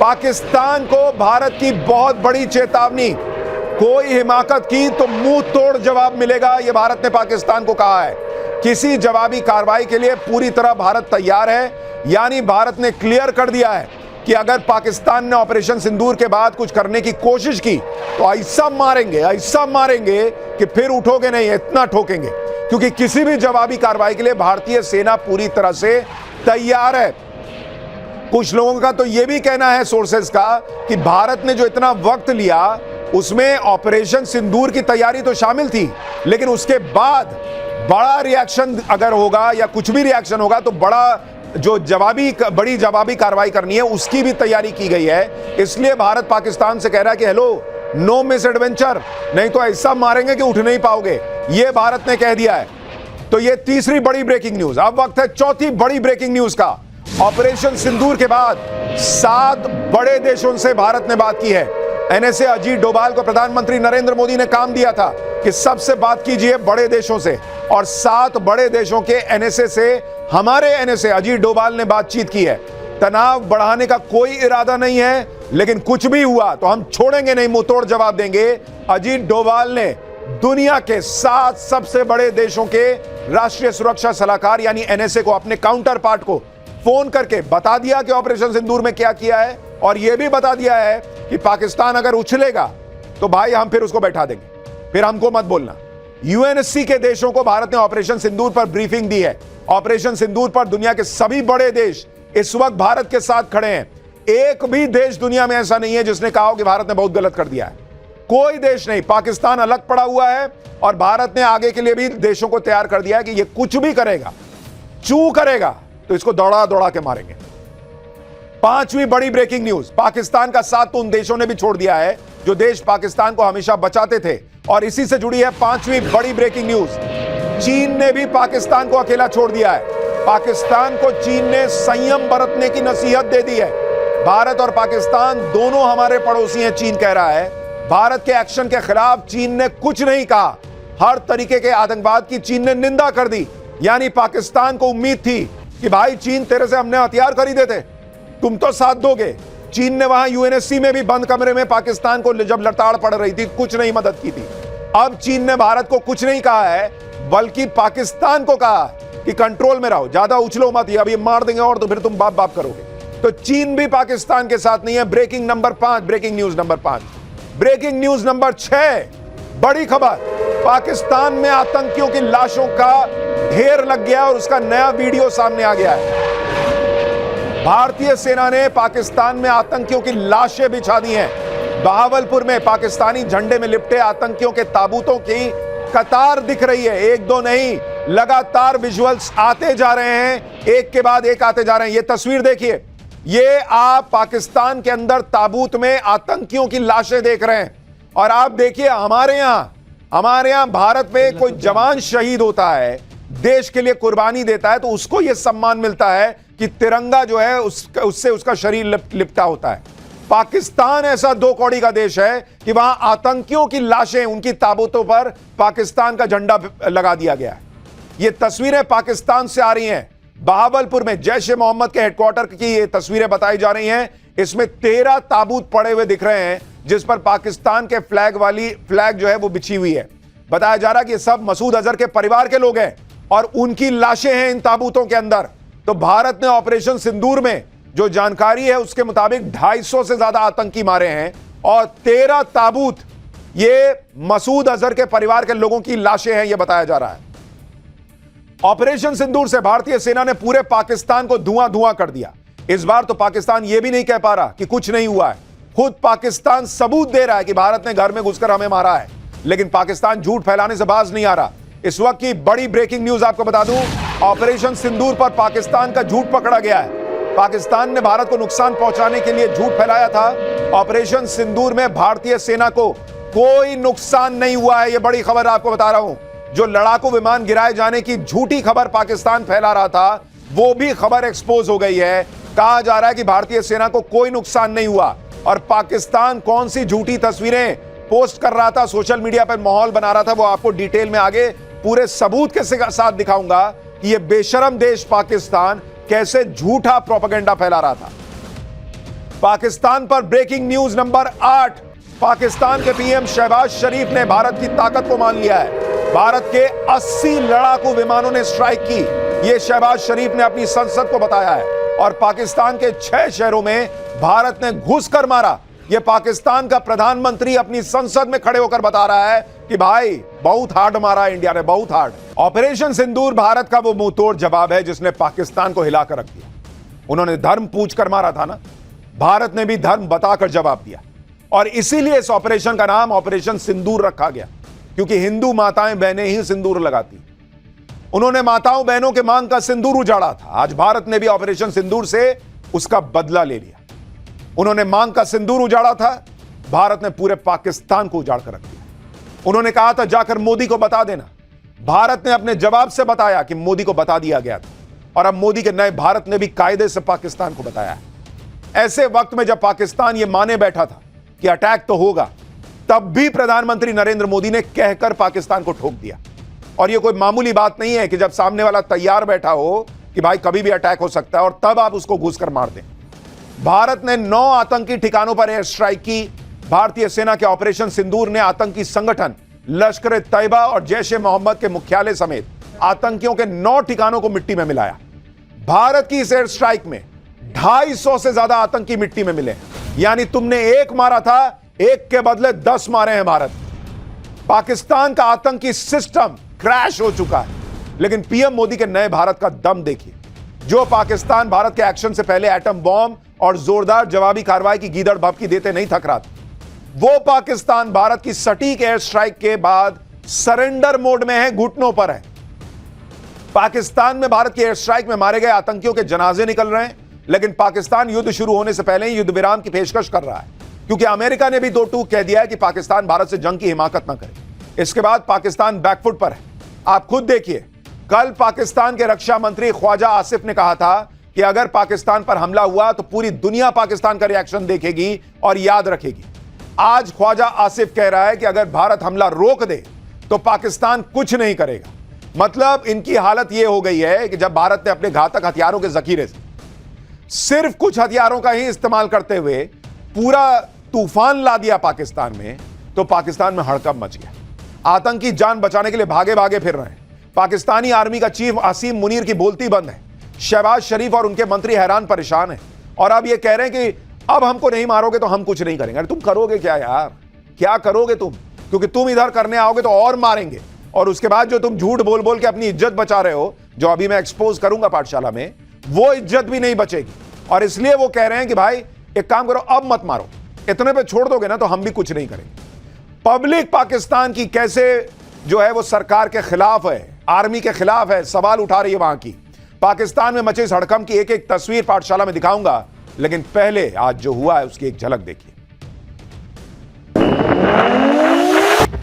पाकिस्तान को भारत की बहुत बड़ी चेतावनी, कोई हिमाकत की तो मुंह तोड़ जवाब मिलेगा, यह भारत ने पाकिस्तान को कहा है। किसी जवाबी कार्रवाई के लिए पूरी तरह भारत तैयार है। यानी भारत ने क्लियर कर दिया है कि अगर पाकिस्तान ने ऑपरेशन सिंदूर के बाद कुछ करने की कोशिश की तो ऐसा मारेंगे कि फिर उठोगे नहीं, इतना ठोकेंगे। क्योंकि किसी भी जवाबी कार्रवाई के लिए भारतीय सेना पूरी तरह से तैयार है। कुछ लोगों का तो यह भी कहना है, सोर्सेस का, कि भारत ने जो इतना वक्त लिया उसमें ऑपरेशन सिंदूर की तैयारी तो शामिल थी, लेकिन उसके बाद बड़ा रिएक्शन अगर होगा या कुछ भी रिएक्शन होगा तो बड़ी जवाबी कार्रवाई करनी है, उसकी भी तैयारी की गई है। इसलिए भारत पाकिस्तान से कह रहा है कि हेलो, नो मिस एडवेंचर, नहीं तो ऐसा मारेंगे कि उठ नहीं पाओगे। यह भारत ने कह दिया है। तो यह तीसरी बड़ी ब्रेकिंग न्यूज। अब वक्त है चौथी बड़ी ब्रेकिंग न्यूज का। ऑपरेशन सिंदूर के बाद 7 बड़े देशों से भारत ने बात की है। एनएसए अजीत डोभाल को प्रधानमंत्री नरेंद्र मोदी ने काम दिया था कि सबसे बात कीजिए बड़े देशों से, और 7 बड़े देशों के एनएसए से हमारे एनएसए अजीत डोभाल ने बातचीत की है। तनाव बढ़ाने का कोई इरादा नहीं है, लेकिन कुछ भी हुआ तो हम छोड़ेंगे नहीं, मुंह तोड़ जवाब देंगे। अजीत डोभाल ने दुनिया के 7 सबसे बड़े देशों के राष्ट्रीय सुरक्षा सलाहकार यानी एनएसए को, अपने काउंटर पार्ट को फोन करके बता दिया कि ऑपरेशन सिंदूर में क्या किया है, और यह भी बता दिया है कि पाकिस्तान अगर उछलेगा तो भाई हम फिर उसको बैठा देंगे, फिर हमको मत बोलना। यूएनएससी के देशों को भारत ने ऑपरेशन सिंदूर पर ब्रीफिंग दी है। ऑपरेशन सिंदूर पर दुनिया के सभी बड़े देश इस वक्त भारत के साथ खड़े हैं। एक भी देश दुनिया में ऐसा नहीं है जिसने कहा हो कि भारत ने बहुत गलत कर दिया है। कोई देश नहीं। पाकिस्तान अलग पड़ा हुआ है और भारत ने आगे के लिए भी देशों को तैयार कर दिया है कि ये कुछ भी करेगा, चू करेगा तो इसको दौड़ा दौड़ा के मारेंगे। 5वीं बड़ी ब्रेकिंग न्यूज। पाकिस्तान का साथ तो उन देशों ने भी छोड़ दिया है जो देश पाकिस्तान को हमेशा बचाते थे, और इसी से जुड़ी है 5वीं बड़ी ब्रेकिंग न्यूज। चीन ने भी पाकिस्तान को अकेला छोड़ दिया है। पाकिस्तान को चीन ने संयम बरतने की नसीहत दे दी है। भारत और पाकिस्तान दोनों हमारे पड़ोसी हैं, चीन कह रहा है। भारत के एक्शन के खिलाफ चीन ने कुछ नहीं कहा। हर तरीके के आतंकवाद की चीन ने निंदा कर दी। यानी पाकिस्तान को उम्मीद थी कि भाई चीन, तेरे से हमने हथियार खरीदे थे, तुम तो साथ दोगे। चीन ने वहां यूएनएससी में भी बंद कमरे में पाकिस्तान को जब लड़ताड़ पड़ रही थी कुछ नहीं मदद की थी। अब चीन ने भारत को कुछ नहीं कहा है, बल्कि पाकिस्तान को कहा कि कंट्रोल में रहो, ज्यादा उछलो मत, अब ये मार देंगे और तो फिर तुम बाप बाप करोगे। तो चीन भी पाकिस्तान के साथ नहीं है। Breaking news number 5। Breaking news number 6, बड़ी खबर। पाकिस्तान में आतंकियों की लाशों का ढेर लग गया और उसका नया वीडियो सामने आ गया है। भारतीय सेना ने पाकिस्तान में आतंकियों की लाशें बिछा दी हैं। बहावलपुर में पाकिस्तानी झंडे में लिपटे आतंकियों के ताबूतों की कतार दिख रही है। एक दो नहीं, लगातार विजुअल्स आते जा रहे हैं, एक के बाद एक आते जा रहे हैं। ये तस्वीर देखिए, ये आप पाकिस्तान के अंदर ताबूत में आतंकियों की लाशें देख रहे हैं। और आप देखिए, हमारे यहां भारत में कोई जवान शहीद होता है, देश के लिए कुर्बानी देता है, तो उसको यह सम्मान मिलता है कि तिरंगा जो है उससे उसका शरीर लिपटा होता है। पाकिस्तान ऐसा 2 कौड़ी का देश है कि वहां आतंकियों की लाशें, उनकी ताबूतों पर पाकिस्तान का झंडा लगा दिया गया है। ये तस्वीरें पाकिस्तान से आ रही हैं। बहावलपुर में जैश ए मोहम्मद के हेडक्वार्टर की ये तस्वीरें बताई जा रही हैं। इसमें 13 ताबूत पड़े हुए दिख रहे हैं, जिस पर पाकिस्तान के फ्लैग जो है वो बिछी हुई है। बताया जा रहा है कि ये सब मसूद अजहर के परिवार के लोग हैं और उनकी लाशें हैं इन ताबूतों के अंदर। तो भारत ने ऑपरेशन सिंदूर में जो जानकारी है उसके मुताबिक 250 से ज्यादा आतंकी मारे हैं और 13 ताबूत ये मसूद अजहर के परिवार के लोगों की लाशें हैं, यह बताया जा रहा है। ऑपरेशन सिंदूर से भारतीय सेना ने पूरे पाकिस्तान को धुआं धुआं कर दिया। इस बार तो पाकिस्तान यह भी नहीं कह पा रहा कि कुछ नहीं हुआ है। खुद पाकिस्तान सबूत दे रहा है कि भारत ने घर में घुसकर हमें मारा है, लेकिन पाकिस्तान झूठ फैलाने से बाज नहीं आ रहा। इस वक्त की बड़ी ब्रेकिंग न्यूज आपको बता दूं, ऑपरेशन सिंदूर पर पाकिस्तान का झूठ पकड़ा गया है। पाकिस्तान ने भारत को नुकसान पहुंचाने के लिए झूठ फैलाया था। ऑपरेशन सिंदूर में भारतीय सेना को कोई नुकसान नहीं हुआ है, यह बड़ी खबर आपको बता रहा हूं। जो लड़ाकू विमान गिराए जाने की झूठी खबर पाकिस्तान फैला रहा था, वो भी खबर एक्सपोज हो गई है। कहा जा रहा है कि भारतीय सेना को कोई नुकसान नहीं हुआ। और पाकिस्तान कौन सी झूठी तस्वीरें पोस्ट कर रहा था, सोशल मीडिया पर माहौल बना रहा था, वो आपको डिटेल में आगे पूरे सबूत के साथ दिखाऊंगा कि यह बेशरम देश पाकिस्तान कैसे झूठा प्रोपेगेंडा फैला रहा था। पाकिस्तान पर ब्रेकिंग न्यूज नंबर 8। पाकिस्तान के पीएम शहबाज शरीफ ने भारत की ताकत को मान लिया है। भारत के 80 लड़ाकू विमानों ने स्ट्राइक की, यह शहबाज शरीफ ने अपनी संसद को बताया है। और पाकिस्तान के 6 शहरों में भारत ने घुसकर मारा, यह पाकिस्तान का प्रधानमंत्री अपनी संसद में खड़े होकर बता रहा है कि भाई बहुत हार्ड मारा इंडिया ने, बहुत हार्ड। ऑपरेशन सिंदूर भारत का वो मुंहतोड़ जवाब है जिसने पाकिस्तान को हिलाकर रख दिया। उन्होंने धर्म पूछकर मारा था ना, भारत ने भी धर्म बताकर जवाब दिया। और इसीलिए इस ऑपरेशन का नाम ऑपरेशन सिंदूर रखा गया, क्योंकि हिंदू माताएं बहनें ही सिंदूर लगाती। उन्होंने माताओं बहनों के मांग का सिंदूर उजाड़ा था। आज भारत ने भी ऑपरेशन सिंदूर से उसका बदला ले लिया। उन्होंने मांग का सिंदूर उजाड़ा था, भारत ने पूरे पाकिस्तान को उजाड़ कर रख दिया। उन्होंने कहा था जाकर मोदी को बता देना, भारत ने अपने जवाब से बताया कि मोदी को बता दिया गया था। और अब मोदी के नए भारत ने भी कायदे से पाकिस्तान को बताया है। ऐसे वक्त में जब पाकिस्तान यह माने बैठा था कि अटैक तो होगा, तब भी प्रधानमंत्री नरेंद्र मोदी ने कहकर पाकिस्तान को ठोक दिया। और यह कोई मामूली बात नहीं है कि जब सामने वाला तैयार बैठा हो कि भाई कभी भी अटैक हो सकता है और तब आप उसको घुसकर मार दें। भारत ने 9 आतंकी ठिकानों पर एयर स्ट्राइक की। भारतीय सेना के ऑपरेशन सिंदूर ने आतंकी संगठन लश्कर तैयबा और जैश ए मोहम्मद के मुख्यालय समेत आतंकियों के 9 ठिकानों को मिट्टी में मिलाया। भारत की इस एयर स्ट्राइक में 250 से ज्यादा आतंकी मिट्टी में मिले। यानी तुमने एक मारा था, एक के बदले 10 मारे हैं भारत। पाकिस्तान का आतंकी सिस्टम क्रैश हो चुका है। लेकिन पीएम मोदी के नए भारत का दम देखिए। जो पाकिस्तान भारत के एक्शन से पहले एटम बॉम्ब और जोरदार जवाबी कार्रवाई की गीदड़ भभकी देते नहीं थक रहा था, वो पाकिस्तान भारत की सटीक एयर स्ट्राइक के बाद सरेंडर मोड में है, घुटनों पर है। पाकिस्तान में भारत की एयर स्ट्राइक में मारे गए आतंकियों के जनाजे निकल रहे हैं, लेकिन पाकिस्तान युद्ध शुरू होने से पहले ही युद्ध विराम की पेशकश कर रहा है, क्योंकि अमेरिका ने भी 2 टूक कह दिया है कि पाकिस्तान भारत से जंग की हिमाकत ना करे। इसके बाद पाकिस्तान बैकफुट पर है। आप खुद देखिए, कल पाकिस्तान के रक्षा मंत्री ख्वाजा आसिफ ने कहा था कि अगर पाकिस्तान पर हमला हुआ तो पूरी दुनिया पाकिस्तान का रिएक्शन देखेगी और याद रखेगी। आज ख्वाजा आसिफ कह रहा है कि अगर भारत हमला रोक दे तो पाकिस्तान कुछ नहीं करेगा। मतलब इनकी हालत यह हो गई है कि जब भारत ने अपने घातक हथियारों के जखीरे से सिर्फ कुछ हथियारों का ही इस्तेमाल करते हुए पूरा तूफान ला दिया पाकिस्तान में, तो पाकिस्तान में हड़कंप मच गया। आतंकी जान बचाने के लिए भागे भागे फिर रहे हैं। पाकिस्तानी आर्मी का चीफ असीम मुनीर की बोलती बंद है। शहबाज शरीफ और उनके मंत्री हैरान परेशान हैं और अब ये कह रहे हैं कि अब हमको नहीं मारोगे तो हम कुछ नहीं करेंगे। अरे तुम करोगे क्या यार, क्या करोगे तुम? क्योंकि तुम इधर करने आओगे तो और मारेंगे, और उसके बाद जो तुम झूठ बोल बोल के अपनी इज्जत बचा रहे हो, जो अभी मैं एक्सपोज करूंगा पाठशाला में, वो इज्जत भी नहीं बचेगी। और इसलिए वो कह रहे हैं कि भाई एक काम करो, अब मत मारो, इतने पे छोड़ दोगे ना तो हम भी कुछ नहीं करेंगे। पब्लिक पाकिस्तान की कैसे जो है वो सरकार के खिलाफ है, आर्मी के खिलाफ है, सवाल उठा रही है। वहां की पाकिस्तान में मचे इस हड़कंप की एक एक तस्वीर पाठशाला में दिखाऊंगा, लेकिन पहले आज जो हुआ है उसकी एक झलक देखिए।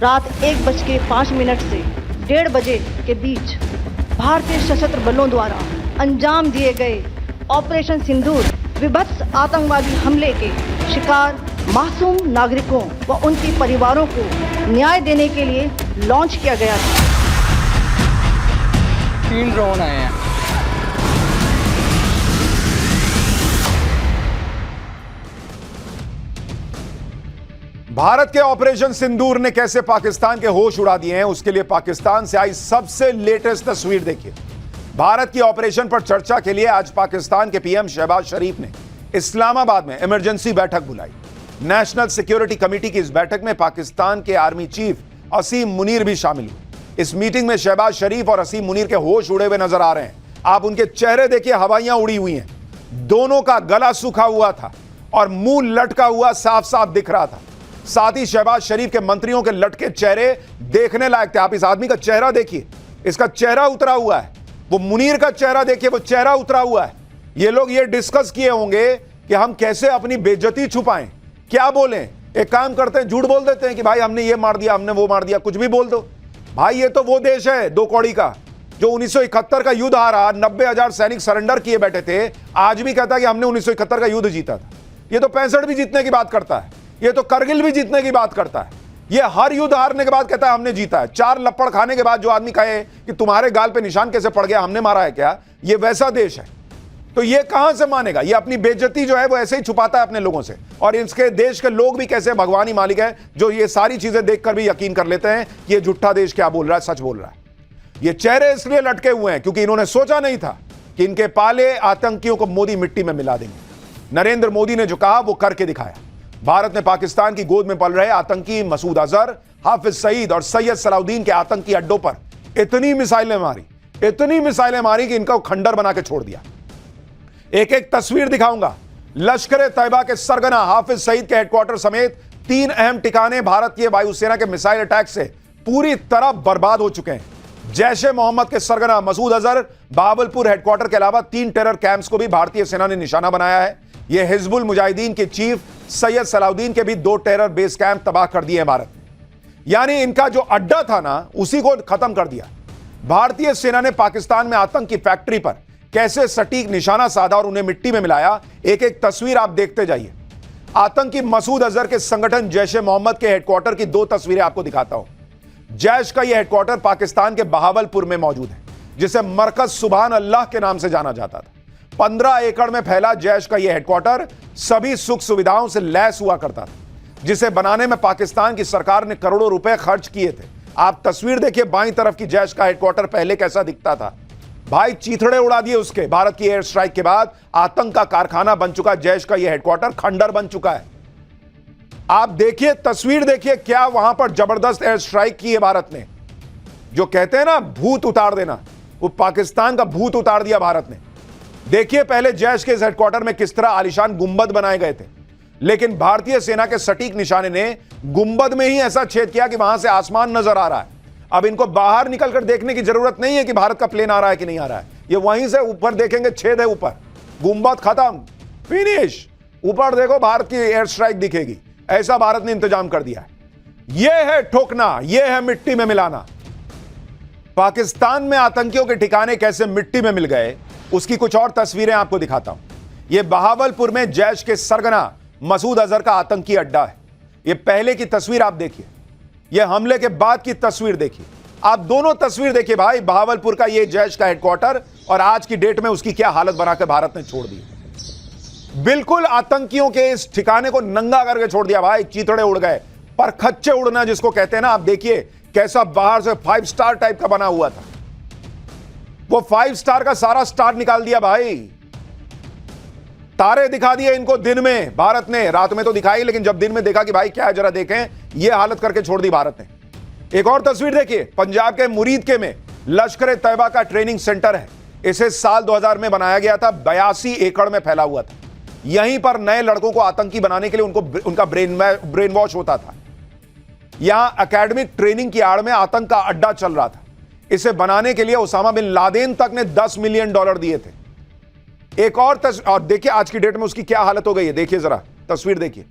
रात 1:05 से 1:30 बजे के बीच भारतीय सशस्त्र बलों द्वारा अंजाम दिए गए ऑपरेशन सिंदूर विभत्स आतंकवादी हमले के शिकार मासूम नागरिकों व उनके परिवारों को न्याय देने के लिए लॉन्च किया गया था। 3 ड्रोन आए हैं। भारत के ऑपरेशन सिंदूर ने कैसे पाकिस्तान के होश उड़ा दिए हैं, उसके लिए पाकिस्तान से आई सबसे लेटेस्ट तस्वीर देखिए। भारत की ऑपरेशन पर चर्चा के लिए आज पाकिस्तान के पीएम शहबाज शरीफ ने इस्लामाबाद में इमरजेंसी बैठक बुलाई। नेशनल सिक्योरिटी कमेटी की इस बैठक में पाकिस्तान के आर्मी चीफ असीम मुनीर भी शामिल हुए। इस मीटिंग में शहबाज शरीफ और असीम मुनीर के होश उड़े हुए नजर आ रहे हैं। आप उनके चेहरे देखिए, हवाइयां उड़ी हुई हैं। दोनों का गला सूखा हुआ था और मुंह लटका हुआ साफ साफ दिख रहा था। साथ ही शहबाज शरीफ के मंत्रियों के लटके चेहरे देखने लायक थे। आप इस आदमी का चेहरा देखिए, इसका चेहरा उतरा हुआ है। वो मुनीर का चेहरा देखिए, वो चेहरा उतरा हुआ है। ये लोग ये डिस्कस किए होंगे कि हम कैसे अपनी बेइज्जती छुपाएं, क्या बोलें। एक काम करते हैं, झूठ बोल देते हैं कि भाई हमने ये मार दिया, हमने वो मार दिया, कुछ भी बोल दो। भाई ये तो वो देश है 2 कौड़ी का जो 1971 का युद्ध हारा, 90,000 सैनिक सरेंडर किए बैठे थे, आज भी कहता है कि हमने 1971 का युद्ध जीता था। ये तो 65 भी जीतने की बात करता है, ये तो करगिल भी जीतने की बात करता है। ये हर युद्ध हारने के बाद कहता है हमने जीता है। 4 लपड़ खाने के बाद जो आदमी कहे कि तुम्हारे गाल पे निशान कैसे पड़ गया, हमने मारा है क्या, ये वैसा देश है। तो ये कहां से मानेगा? ये अपनी बेइज्जती जो है वो ऐसे ही छुपाता है अपने लोगों से। और इसके देश के लोग भी कैसे भगवान ही मालिक है, जो ये सारी चीजें देखकर भी यकीन कर लेते हैं कि ये झूठा देश क्या बोल रहा है, सच बोल रहा है। ये चेहरे इसलिए लटके हुए हैं क्योंकि इन्होंने सोचा नहीं था कि इनके पाले आतंकियों को मोदी मिट्टी में मिला देंगे। नरेंद्र मोदी ने जो कहा वो करके दिखाया। भारत ने पाकिस्तान की गोद में पल रहे आतंकी मसूद अजहर, हाफिज सईद और सैयद सलाउद्दीन के आतंकी अड्डों पर इतनी मिसाइलें मारी कि इनका खंडर बना के छोड़ दिया। एक एक तस्वीर दिखाऊंगा। लश्कर तैयबा के सरगना हाफिज सईद के हेडक्वार्टर समेत 3 अहम ठिकाने भारतीय वायुसेना के मिसाइल अटैक से पूरी तरह बर्बाद हो चुके हैं। जैश ए मोहम्मद के सरगना मसूद अजहर बहावलपुर हेडक्वार्टर के अलावा 3 टेरर कैंप्स को भी भारतीय सेना ने निशाना बनाया है। यह हिजबुल मुजाहिदीन के चीफ सैयद सलाउद्दीन के भी 2 टेरर बेस कैंप तबाह कर दिए हैं भारत ने। यानी इनका जो अड्डा था ना, उसी को खत्म कर दिया। भारतीय सेना ने पाकिस्तान में आतंक की फैक्ट्री पर कैसे सटीक निशाना साधा और उन्हें मिट्टी में मिलाया, एक एक तस्वीर आप देखते जाइए। आतंकी मसूद अजहर के संगठन जैश ए मोहम्मद के हेडक्वार्टर की 2 तस्वीरें आपको दिखाता हूं। जैश का यह हेडक्वार्टर पाकिस्तान के बहावलपुर में मौजूद है, जिसे मरकज सुभान अल्लाह के नाम से जाना जाता था। 15 एकड़ में फैला जैश का यह हेडक्वार्टर सभी सुख सुविधाओं से लैस हुआ करता था, जिसे बनाने में पाकिस्तान की सरकार ने करोड़ों रुपए खर्च किए थे। आप तस्वीर देखिए, बाईं तरफ की जैश का हेडक्वार्टर पहले कैसा दिखता था। भाई चीथड़े उड़ा दिए उसके। भारत की एयर स्ट्राइक के बाद आतंक का कारखाना बन चुका जैश का यह हेडक्वार्टर खंडर बन चुका है। आप देखिए, तस्वीर देखिए, क्या वहां पर जबरदस्त एयर स्ट्राइक की है भारत ने। जो कहते हैं ना भूत उतार देना, वो पाकिस्तान का भूत उतार दिया भारत ने। देखिए पहले जैश के इस हेडक्वार्टर में किस तरह आलीशान गुंबद बनाए गए थे, लेकिन भारतीय सेना के सटीक निशाने ने गुंबद में ही ऐसा छेद किया कि वहां से आसमान नजर आ रहा है। अब इनको बाहर निकलकर देखने की जरूरत नहीं है कि भारत का प्लेन आ रहा है कि नहीं आ रहा है। ये वहीं से ऊपर देखेंगे, छेद है ऊपर, गुंबद खत्म, फिनिश। ऊपर देखो भारत की एयर स्ट्राइक दिखेगी। ऐसा भारत ने इंतजाम कर दिया है। यह है ठोकना, यह है मिट्टी में मिलाना। पाकिस्तान में आतंकियों के ठिकाने कैसे मिट्टी में मिल गए, उसकी कुछ और तस्वीरें आपको दिखाता हूं। यह बहावलपुर में जैश के सरगना मसूद अजहर का आतंकी अड्डा है। यह पहले की तस्वीर आप देखिए, यह हमले के बाद की तस्वीर देखिए। आप दोनों तस्वीर देखिए भाई, बहावलपुर का यह जैश का हेडक्वार्टर और आज की डेट में उसकी क्या हालत बनाकर भारत ने छोड़ दी। बिल्कुल आतंकियों के इस ठिकाने को नंगा करके छोड़ दिया भाई। चीथड़े उड़ गए, पर खच्चे उड़ना जिसको कहते हैं ना। आप देखिए कैसा बाहर से 5 स्टार टाइप का बना हुआ था, वो 5 स्टार का सारा स्टार निकाल दिया भाई। तारे दिखा दिए इनको दिन में भारत ने, रात में तो दिखाई, लेकिन जब दिन में देखा कि भाई क्या है जरा देखें, यह हालत करके छोड़ दी भारत ने। एक और तस्वीर देखिए, पंजाब के मुरीदके में लश्कर तैयबा का ट्रेनिंग सेंटर है। इसे साल 2000 में बनाया गया था, 82 एकड़ में फैला हुआ था। यहीं पर नए लड़कों को आतंकी बनाने के लिए उनका ब्रेन वॉश होता था। यहां एकेडमिक ट्रेनिंग की आड़ में आतंक का अड्डा चल रहा था। इसे बनाने के लिए उसामा बिन लादेन तक ने $10 मिलियन दिए थे। एक और और देखिए आज की डेट में उसकी क्या हालत हो गई है। देखिए जरा तस्वीर देखिए,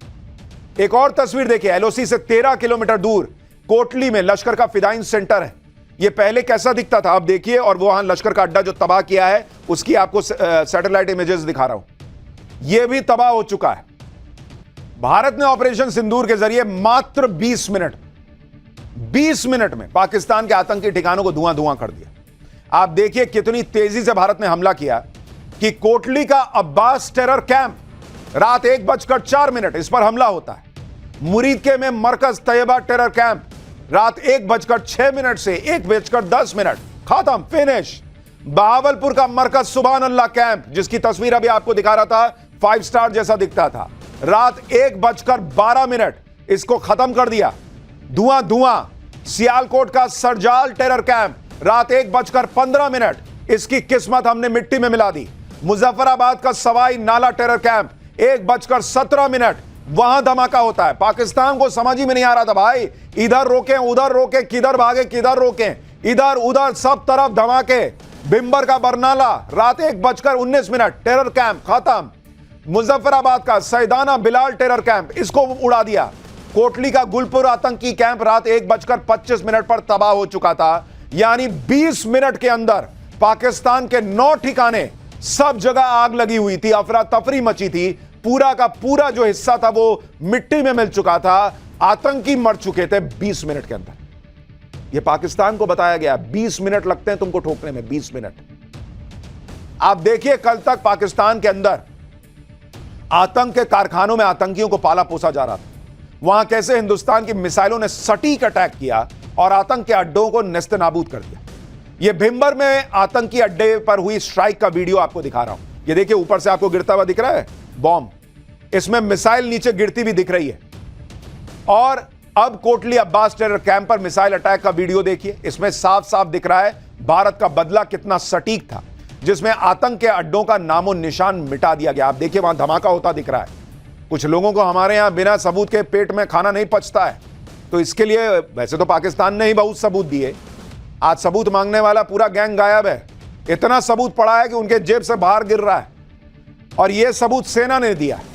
एक और तस्वीर देखिए। एलओसी से 13 किलोमीटर दूर कोटली में लश्कर का फिदाइन सेंटर है। यह पहले कैसा दिखता था अब देखिए, और वो वहां लश्कर का अड्डा जो तबाह किया है उसकी आपको सैटेलाइट इमेजेस दिखा रहा हूं। यह भी तबाह हो चुका है। भारत ने ऑपरेशन सिंदूर के जरिए मात्र 20 मिनट में पाकिस्तान के आतंकी ठिकानों को धुआं धुआं कर दिया। आप देखिए कितनी तेजी से भारत ने हमला किया कि कोटली का अब्बास टेरर कैंप रात 1:04 इस पर हमला होता है। मुरीदके में मरकज तैयबा टेरर कैंप रात 1:06 से 1:10 खत्म, फिनिश। बहावलपुर का मरकज सुभान अल्लाह कैंप, जिसकी तस्वीर अभी आपको दिखा रहा था, 5 स्टार जैसा दिखता था, रात 1:12 इसको खत्म कर दिया, धुआं धुआं। सियालकोट का सरजाल टेरर कैंप रात 1:15 इसकी किस्मत हमने मिट्टी में मिला दी। मुजफ्फराबाद का सवाई नाला टेरर कैंप 1:17 वहां धमाका होता है। पाकिस्तान को समझ ही में नहीं आ रहा था भाई, इधर रोकें उधर रोकें, किधर भागे किधर रोकें, इधर उधर सब तरफ धमाके। बिम्बर का बरनाला रात 1:19 टेरर कैंप खत्म। मुजफ्फराबाद का सैदाना बिलाल टेरर कैंप, इसको उड़ा दिया। कोटली का गुलपुर आतंकी कैंप रात 1:25 पर तबाह हो चुका था। यानी 20 मिनट के अंदर पाकिस्तान के 9 ठिकाने, सब जगह आग लगी हुई थी, अफरा तफरी मची थी। पूरा का पूरा जो हिस्सा था वो मिट्टी में मिल चुका था। आतंकी मर चुके थे 20 मिनट के अंदर। यह पाकिस्तान को बताया गया 20 मिनट लगते हैं तुमको ठोकने में, 20 मिनट। आप देखिए, कल तक पाकिस्तान के अंदर आतंक के कारखानों में आतंकियों को पाला पोसा जा रहा था। वहां कैसे हिंदुस्तान की मिसाइलों ने सटीक अटैक किया और आतंक के अड्डों को नेस्तनाबूद कर दिया। यह भिंबर में आतंकी अड्डे पर हुई स्ट्राइक का वीडियो आपको दिखा रहा हूं। यह देखिए, ऊपर से आपको गिरता हुआ दिख रहा है बॉम्ब, इसमें मिसाइल नीचे गिरती भी दिख रही है। और अब कोटली अब्बास टेरर कैंप पर मिसाइल अटैक का वीडियो देखिए, इसमें साफ साफ दिख रहा है भारत का बदला कितना सटीक था, जिसमें आतंक के अड्डों का नामो निशान मिटा दिया गया। आप देखिए, वहां धमाका होता दिख रहा है। कुछ लोगों को हमारे यहां बिना सबूत के पेट में खाना नहीं पचता है, तो इसके लिए वैसे तो पाकिस्तान ने ही बहुत सबूत दिए। आज सबूत मांगने वाला पूरा गैंग गायब है। इतना सबूत पड़ा है कि उनके जेब से बाहर गिर रहा है, और यह सबूत सेना ने दिया है।